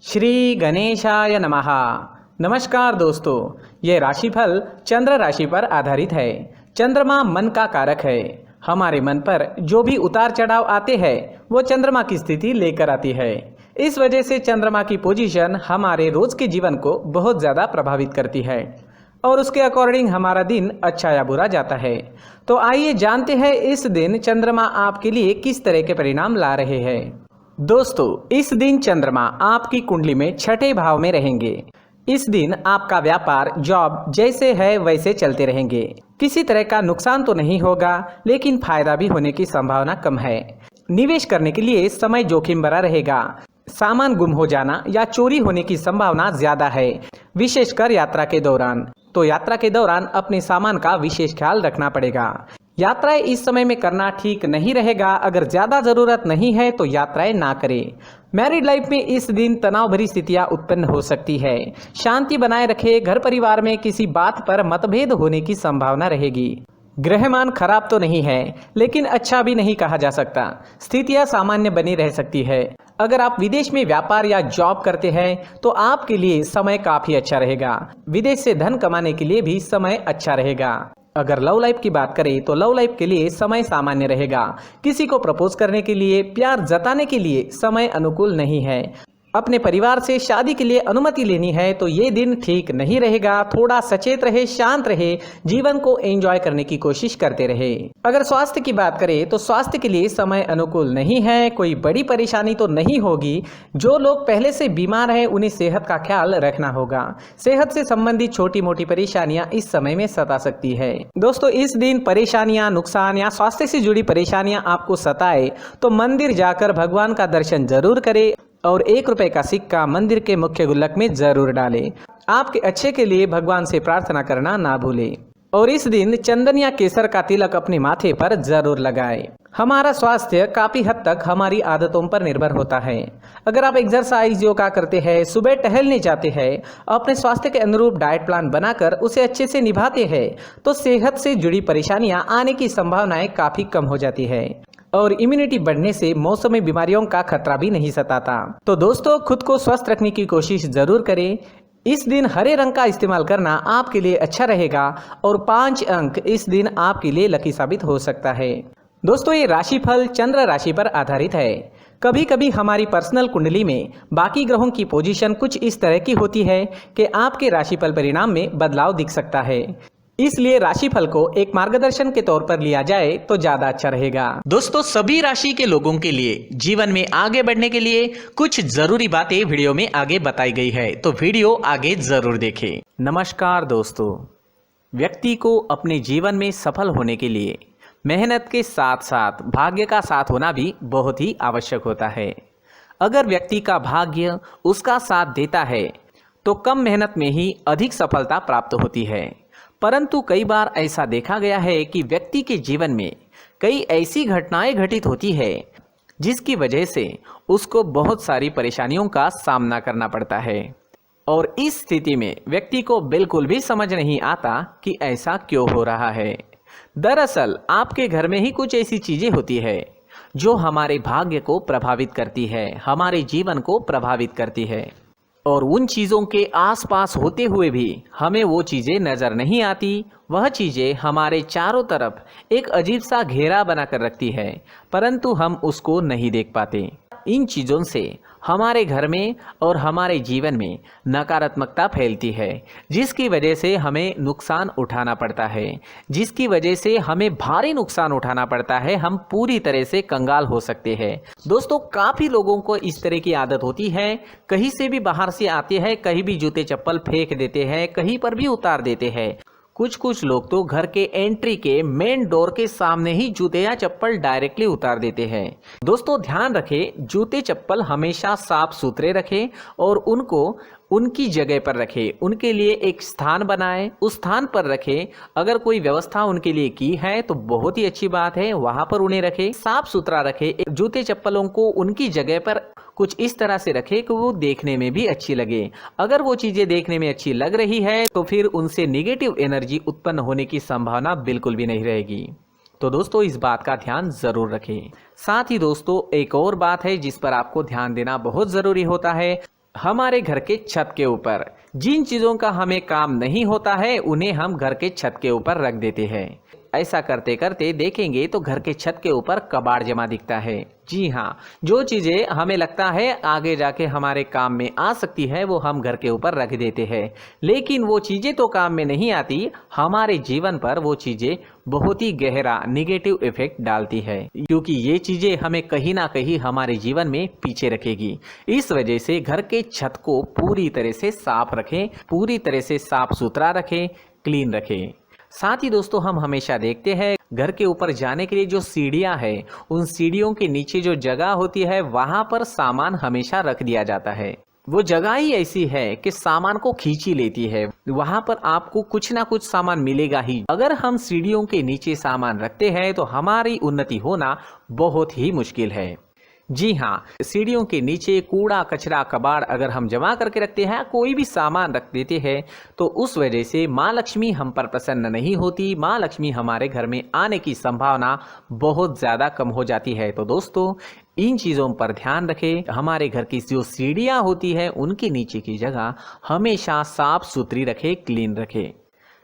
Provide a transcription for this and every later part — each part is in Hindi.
श्री गणेशाय नमः। नमस्कार दोस्तों, ये राशिफल चंद्र राशि पर आधारित है। चंद्रमा मन का कारक है। हमारे मन पर जो भी उतार चढ़ाव आते हैं वो चंद्रमा की स्थिति लेकर आती है। इस वजह से चंद्रमा की पोजीशन हमारे रोज के जीवन को बहुत ज़्यादा प्रभावित करती है और उसके अकॉर्डिंग हमारा दिन अच्छा या बुरा जाता है। तो आइए जानते हैं इस दिन चंद्रमा आपके लिए किस तरह के परिणाम ला रहे हैं। दोस्तों, इस दिन चंद्रमा आपकी कुंडली में छठे भाव में रहेंगे। इस दिन आपका व्यापार, जॉब जैसे है वैसे चलते रहेंगे। किसी तरह का नुकसान तो नहीं होगा, लेकिन फायदा भी होने की संभावना कम है। निवेश करने के लिए समय जोखिम भरा रहेगा। सामान गुम हो जाना या चोरी होने की संभावना ज्यादा है, विशेषकर यात्रा के दौरान। तो यात्रा के दौरान अपने सामान का विशेष ख्याल रखना पड़ेगा। यात्राएं इस समय में करना ठीक नहीं रहेगा। अगर ज्यादा जरूरत नहीं है तो यात्राएं ना करें। मैरिड लाइफ में इस दिन तनाव भरी स्थितियां उत्पन्न हो सकती है। शांति बनाए रखें। घर परिवार में किसी बात पर मतभेद होने की संभावना रहेगी। ग्रहमान खराब तो नहीं है, लेकिन अच्छा भी नहीं कहा जा सकता। स्थितियां सामान्य बनी रह सकती है। अगर आप विदेश में व्यापार या जॉब करते हैं तो आपके लिए समय काफी अच्छा रहेगा। विदेश से धन कमाने के लिए भी समय अच्छा रहेगा। अगर लव लाइफ की बात करें तो लव लाइफ के लिए समय सामान्य रहेगा। किसी को प्रपोज करने के लिए, प्यार जताने के लिए समय अनुकूल नहीं है। अपने परिवार से शादी के लिए अनुमति लेनी है तो ये दिन ठीक नहीं रहेगा। थोड़ा सचेत रहे, शांत रहे, जीवन को एंजॉय करने की कोशिश करते रहे। अगर स्वास्थ्य की बात करें तो स्वास्थ्य के लिए समय अनुकूल नहीं है। कोई बड़ी परेशानी तो नहीं होगी। जो लोग पहले से बीमार हैं उन्हें सेहत का ख्याल रखना होगा। सेहत से संबंधित छोटी मोटी परेशानियां इस समय में सता सकती है। दोस्तों, इस दिन परेशानियां, नुकसान या स्वास्थ्य से जुड़ी परेशानियां आपको सताए तो मंदिर जाकर भगवान का दर्शन जरूर करें और 1 रुपए का सिक्का मंदिर के मुख्य गुल्लक में जरूर डालें। आपके अच्छे के लिए भगवान से प्रार्थना करना ना भूलें। और इस दिन चंदन या केसर का तिलक अपने माथे पर जरूर लगाएं। हमारा स्वास्थ्य काफी हद तक हमारी आदतों पर निर्भर होता है। अगर आप एक्सरसाइज, योगा करते हैं, सुबह टहलने जाते हैं, अपने स्वास्थ्य के अनुरूप डाइट प्लान बनाकर उसे अच्छे से निभाते हैं तो सेहत से जुड़ी परेशानियां आने की संभावनाएं काफी कम हो जाती है और इम्यूनिटी बढ़ने से मौसमी बीमारियों का खतरा भी नहीं सताता। तो दोस्तों, खुद को स्वस्थ रखने की कोशिश जरूर करें। इस दिन हरे रंग का इस्तेमाल करना आपके लिए अच्छा रहेगा और 5 अंक इस दिन आपके लिए लकी साबित हो सकता है। दोस्तों, ये राशिफल चंद्र राशि पर आधारित है। कभी कभी हमारी पर्सनल कुंडली में बाकी ग्रहों की पोजीशन कुछ इस तरह की होती है कि आपके राशिफल परिणाम में बदलाव दिख सकता है। इसलिए राशिफल को एक मार्गदर्शन के तौर पर लिया जाए तो ज्यादा अच्छा रहेगा। दोस्तों, सभी राशि के लोगों के लिए जीवन में आगे बढ़ने के लिए कुछ जरूरी बातें वीडियो में आगे बताई गई है, तो वीडियो आगे जरूर देखें। नमस्कार दोस्तों, व्यक्ति को अपने जीवन में सफल होने के लिए मेहनत के साथ साथ भाग्य का साथ होना भी बहुत ही आवश्यक होता है। अगर व्यक्ति का भाग्य उसका साथ देता है तो कम मेहनत में ही अधिक सफलता प्राप्त होती है। परंतु कई बार ऐसा देखा गया है कि व्यक्ति के जीवन में कई ऐसी घटनाएं घटित होती है जिसकी वजह से उसको बहुत सारी परेशानियों का सामना करना पड़ता है और इस स्थिति में व्यक्ति को बिल्कुल भी समझ नहीं आता कि ऐसा क्यों हो रहा है। दरअसल आपके घर में ही कुछ ऐसी चीजें होती है जो हमारे भाग्य को प्रभावित करती है, हमारे जीवन को प्रभावित करती है और उन चीज़ों के आसपास होते हुए भी हमें वो चीज़ें नज़र नहीं आती। वह चीज़ें हमारे चारों तरफ एक अजीब सा घेरा बनाकर रखती है, परंतु हम उसको नहीं देख पाते। इन चीज़ों से हमारे घर में और हमारे जीवन में नकारात्मकता फैलती है, जिसकी वजह से हमें नुकसान उठाना पड़ता है, जिसकी वजह से हमें भारी नुकसान उठाना पड़ता है। हम पूरी तरह से कंगाल हो सकते हैं। दोस्तों, काफ़ी लोगों को इस तरह की आदत होती है, कहीं से भी बाहर से आते हैं, कहीं भी जूते चप्पल फेंक देते हैं, कहीं पर भी उतार देते हैं। कुछ लोग तो घर के एंट्री के मेन डोर के सामने ही जूते या चप्पल डायरेक्टली उतार देते हैं। दोस्तों, ध्यान रखें, जूते चप्पल हमेशा साफ सुथरे रखें और उनको उनकी जगह पर रखें। उनके लिए एक स्थान बनाएं, उस स्थान पर रखें। अगर कोई व्यवस्था उनके लिए की है तो बहुत ही अच्छी बात है, वहां पर उन्हें रखें, साफ सुथरा रखें। जूते चप्पलों को उनकी जगह पर कुछ इस तरह से रखें कि वो देखने में भी अच्छी लगे। अगर वो चीजें देखने में अच्छी लग रही है तो फिर उनसे नेगेटिव एनर्जी उत्पन्न होने की संभावना बिल्कुल भी नहीं रहेगी। तो दोस्तों, इस बात का ध्यान जरूर रखें। साथ ही दोस्तों, एक और बात है जिस पर आपको ध्यान देना बहुत जरूरी होता है। हमारे घर के छत के ऊपर जिन चीज़ों का हमें काम नहीं होता है उन्हें हम घर के छत के ऊपर रख देते हैं। ऐसा करते करते देखेंगे तो घर के छत के ऊपर कबाड़ जमा दिखता है। जी हाँ, जो चीज़ें हमें लगता है आगे जाके हमारे काम में आ सकती है वो हम घर के ऊपर रख देते हैं, लेकिन वो चीज़ें तो काम में नहीं आती, हमारे जीवन पर वो चीज़ें बहुत ही गहरा निगेटिव इफेक्ट डालती है, क्योंकि ये चीज़ें हमें कहीं ना कहीं हमारे जीवन में पीछे रखेगी। इस वजह से घर के छत को पूरी तरह से साफ रखें, पूरी तरह से साफ सुथरा रखें, क्लीन रखें। साथ ही दोस्तों हम हमेशा देखते हैं घर के ऊपर जाने के लिए जो सीढ़ियां हैं, उन सीढ़ियों के नीचे जो जगह होती है वहां पर सामान हमेशा रख दिया जाता है। वो जगह ही ऐसी है कि सामान को खींच ही लेती है, वहां पर आपको कुछ ना कुछ सामान मिलेगा ही। अगर हम सीढ़ियों के नीचे सामान रखते हैं तो हमारी उन्नति होना बहुत ही मुश्किल है। जी हाँ, सीढ़ियों के नीचे कूड़ा कचरा कबाड़ अगर हम जमा करके रखते हैं, कोई भी सामान रख देते हैं, तो उस वजह से माँ लक्ष्मी हम पर प्रसन्न नहीं होती, माँ लक्ष्मी हमारे घर में आने की संभावना बहुत ज़्यादा कम हो जाती है। तो दोस्तों इन चीज़ों पर ध्यान रखें, हमारे घर की जो सीढ़ियाँ होती है उनके नीचे की जगह हमेशा साफ सुथरी रखें, क्लीन रखें।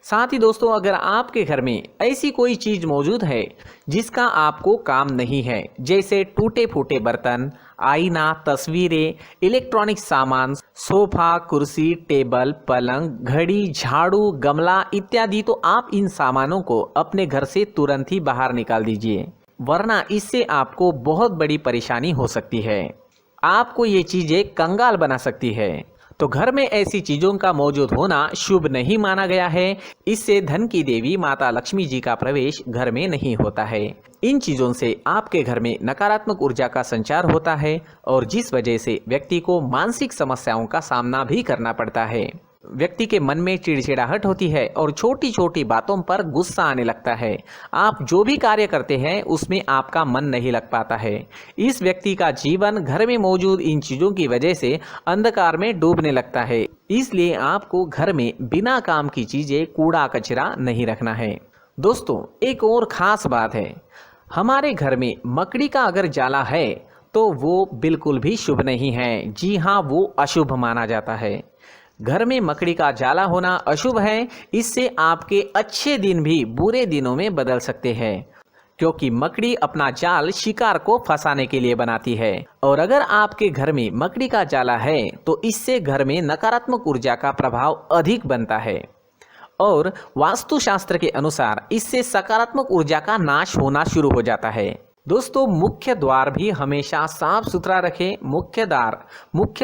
साथ ही दोस्तों अगर आपके घर में ऐसी कोई चीज मौजूद है जिसका आपको काम नहीं है, जैसे टूटे फूटे बर्तन, आईना, तस्वीरें, इलेक्ट्रॉनिक सामान, सोफा, कुर्सी, टेबल, पलंग, घड़ी, झाड़ू, गमला इत्यादि, तो आप इन सामानों को अपने घर से तुरंत ही बाहर निकाल दीजिए, वरना इससे आपको बहुत बड़ी परेशानी हो सकती है। आपको ये चीजें कंगाल बना सकती है। तो घर में ऐसी चीजों का मौजूद होना शुभ नहीं माना गया है। इससे धन की देवी माता लक्ष्मी जी का प्रवेश घर में नहीं होता है। इन चीजों से आपके घर में नकारात्मक ऊर्जा का संचार होता है और जिस वजह से व्यक्ति को मानसिक समस्याओं का सामना भी करना पड़ता है। व्यक्ति के मन में चिड़चिड़ाहट होती है और छोटी छोटी बातों पर गुस्सा आने लगता है। आप जो भी कार्य करते हैं उसमें आपका मन नहीं लग पाता है। इस व्यक्ति का जीवन घर में मौजूद इन चीज़ों की वजह से अंधकार में डूबने लगता है। इसलिए आपको घर में बिना काम की चीज़ें, कूड़ा कचरा नहीं रखना है। दोस्तों एक और ख़ास बात है, हमारे घर में मकड़ी का अगर जाला है तो वो बिल्कुल भी शुभ नहीं है। जी हाँ, वो अशुभ माना जाता है। घर में मकड़ी का जाला होना अशुभ है। इससे आपके अच्छे दिन भी बुरे दिनों में बदल सकते हैं, क्योंकि मकड़ी अपना जाल शिकार को फंसाने के लिए बनाती है। और अगर आपके घर में मकड़ी का जाला है तो इससे घर में नकारात्मक ऊर्जा का प्रभाव अधिक बनता है और वास्तुशास्त्र के अनुसार इससे सकारात्मक ऊर्जा का नाश होना शुरू हो जाता है। दोस्तों मुख्य द्वार भी हमेशा साफ सुथरा रखें। मुख्य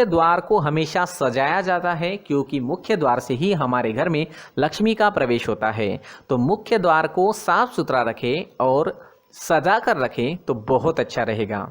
द्वार को हमेशा सजाया जाता है, क्योंकि मुख्य द्वार से ही हमारे घर में लक्ष्मी का प्रवेश होता है। तो मुख्य द्वार को साफ सुथरा रखें और सजा कर रखें तो बहुत अच्छा रहेगा।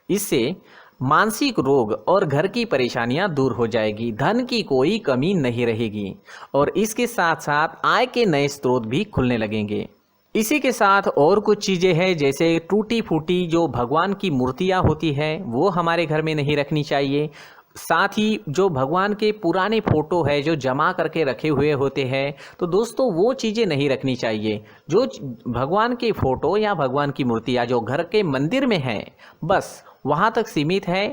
इससे मानसिक रोग और घर की परेशानियां दूर हो जाएगी, धन की कोई कमी नहीं रहेगी और इसके साथ साथ आय के नए स्रोत भी खुलने लगेंगे। इसी के साथ और कुछ चीज़ें हैं, जैसे टूटी फूटी जो भगवान की मूर्तियाँ होती है वो हमारे घर में नहीं रखनी चाहिए। साथ ही जो भगवान के पुराने फोटो है जो जमा करके रखे हुए होते हैं, तो दोस्तों वो चीज़ें नहीं रखनी चाहिए। जो भगवान के फोटो या भगवान की मूर्तियाँ जो घर के मंदिर में हैं बस वहाँ तक सीमित है।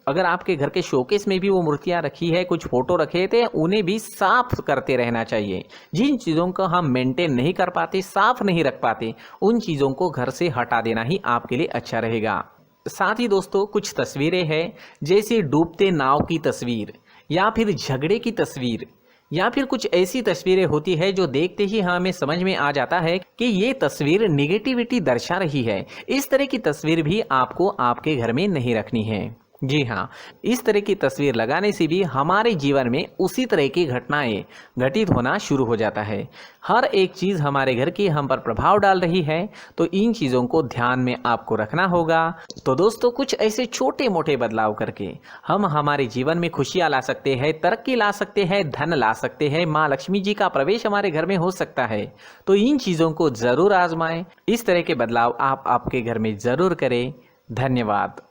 अगर आपके घर के शोकेस में भी वो मूर्तियाँ रखी है, कुछ फोटो रखे थे, उन्हें भी साफ करते रहना चाहिए। जिन चीज़ों को हम मेंटेन नहीं कर पाते, साफ नहीं रख पाते, उन चीज़ों को घर से हटा देना ही आपके लिए अच्छा रहेगा। साथ ही दोस्तों कुछ तस्वीरें हैं, जैसे डूबते नाव की तस्वीर या फिर झगड़े की तस्वीर या फिर कुछ ऐसी तस्वीरें होती है जो देखते ही हमें समझ में आ जाता है कि ये तस्वीर निगेटिविटी दर्शा रही है। इस तरह की तस्वीर भी आपको आपके घर में नहीं रखनी है। जी हाँ, इस तरह की तस्वीर लगाने से भी हमारे जीवन में उसी तरह की घटनाएं घटित होना शुरू हो जाता है। हर एक चीज़ हमारे घर की हम पर प्रभाव डाल रही है, तो इन चीज़ों को ध्यान में आपको रखना होगा। तो दोस्तों कुछ ऐसे छोटे मोटे बदलाव करके हम हमारे जीवन में खुशियाँ ला सकते हैं, तरक्की ला सकते हैं, धन ला सकते हैं, माँ लक्ष्मी जी का प्रवेश हमारे घर में हो सकता है। तो इन चीज़ों को ज़रूर आजमाएं। इस तरह के बदलाव आप आपके घर में ज़रूर करें। धन्यवाद।